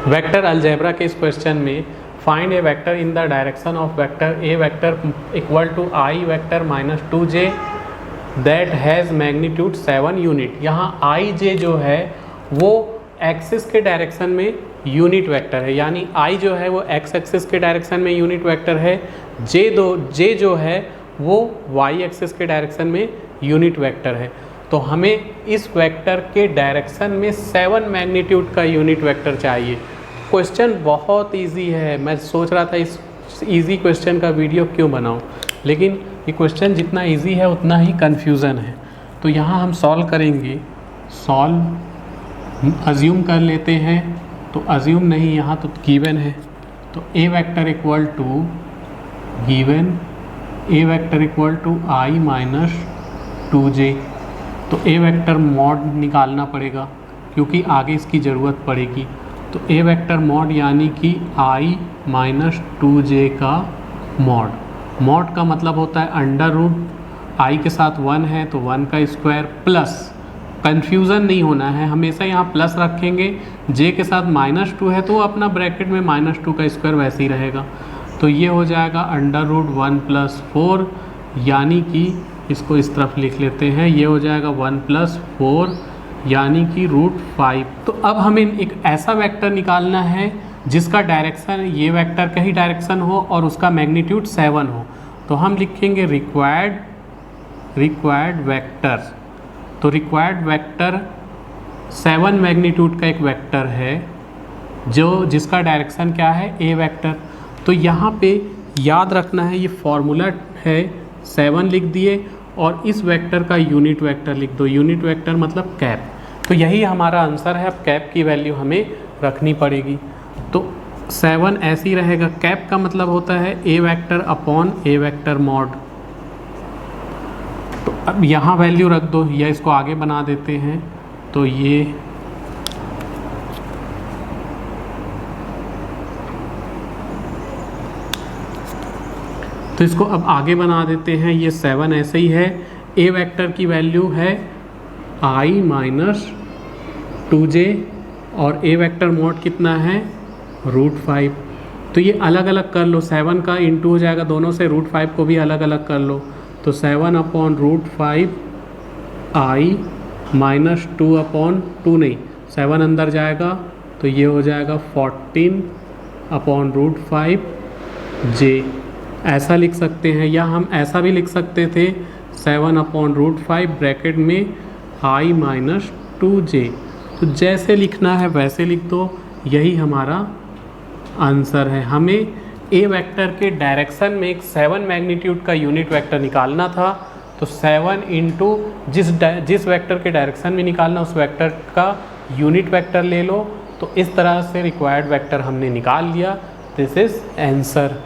Vector algebra के इस question में find a vector in the direction of vector a vector equal to i vector minus 2j that has magnitude 7 unit. यहाँ i जे जो है वो axis के direction में यूनिट वेक्टर है, यानी आई जो है वो एक्स एक्सिस के डायरेक्शन में यूनिट वेक्टर है, जे जो है वो वाई एक्सिस के डायरेक्शन में यूनिट वेक्टर है। तो हमें इस वेक्टर के डायरेक्शन में 7 मैग्नीट्यूड का यूनिट वेक्टर चाहिए। क्वेश्चन बहुत इजी है, मैं सोच रहा था इस इजी क्वेश्चन का वीडियो क्यों बनाऊं, लेकिन ये क्वेश्चन जितना इजी है उतना ही कन्फ्यूज़न है। तो यहाँ हम सॉल्व करेंगे, अज्यूम कर लेते हैं, तो अज्यूम नहीं, यहाँ तो गिवन है। तो A vector equal to given A vector equal to I minus 2j। तो ए वेक्टर मॉड निकालना पड़ेगा क्योंकि आगे इसकी ज़रूरत पड़ेगी। तो ए वेक्टर मॉड यानी कि आई माइनस 2j का मॉड का मतलब होता है अंडर रूट, आई के साथ 1 है तो 1 का स्क्वायर प्लस, कन्फ्यूज़न नहीं होना है, हमेशा यहाँ प्लस रखेंगे, जे के साथ -2 है तो अपना ब्रैकेट में -2 का स्क्वायर वैसे ही रहेगा। तो ये हो जाएगा अंडर रूट 1 + 4, यानी कि इसको इस तरफ लिख लेते हैं, ये हो जाएगा 1 + 4 यानी कि √5। तो अब हमें एक ऐसा वेक्टर निकालना है जिसका डायरेक्शन ये वेक्टर का ही डायरेक्शन हो और उसका मैग्नीट्यूड 7 हो। तो हम लिखेंगे रिक्वायर्ड वेक्टर। तो रिक्वायर्ड वेक्टर 7 मैग्नीट्यूड का एक वेक्टर है जिसका डायरेक्शन क्या है, ए वेक्टर। तो यहाँ पे याद रखना है, ये फॉर्मूला है, 7 लिख दिए और इस वेक्टर का यूनिट वेक्टर लिख दो। यूनिट वेक्टर मतलब कैप। तो यही हमारा आंसर है। अब कैप की वैल्यू हमें रखनी पड़ेगी। तो 7 ऐसे ही रहेगा। कैप का मतलब होता है ए वेक्टर अपॉन ए वेक्टर मॉड। तो अब यहाँ वैल्यू रख दो या इसको आगे बना देते हैं। तो ये तो इसको अब आगे बना देते हैं। ये 7 ऐसे ही है। ए वेक्टर की वैल्यू है आई माइनस 2j और ए वेक्टर मॉड कितना है, √5। तो ये अलग अलग कर लो, 7 का इंटू हो जाएगा दोनों से, √5 को भी अलग अलग कर लो। तो 7 अपॉन √5 आई माइनस 2 अपॉन 2 नहीं, 7 अंदर जाएगा तो ये हो जाएगा 14 अपॉन √5 j। ऐसा लिख सकते हैं, या हम ऐसा भी लिख सकते थे 7 अपॉन √5 ब्रैकेट में आई माइनस 2j। तो जैसे लिखना है वैसे लिख दो, यही हमारा आंसर है। हमें ए वेक्टर के डायरेक्शन में एक 7 मैग्नीट्यूड का यूनिट वेक्टर निकालना था। तो 7 इंटू जिस वेक्टर के डायरेक्शन में निकालना उस वेक्टर का यूनिट वेक्टर ले लो। तो इस तरह से रिक्वायर्ड वेक्टर हमने निकाल लिया। This is answer.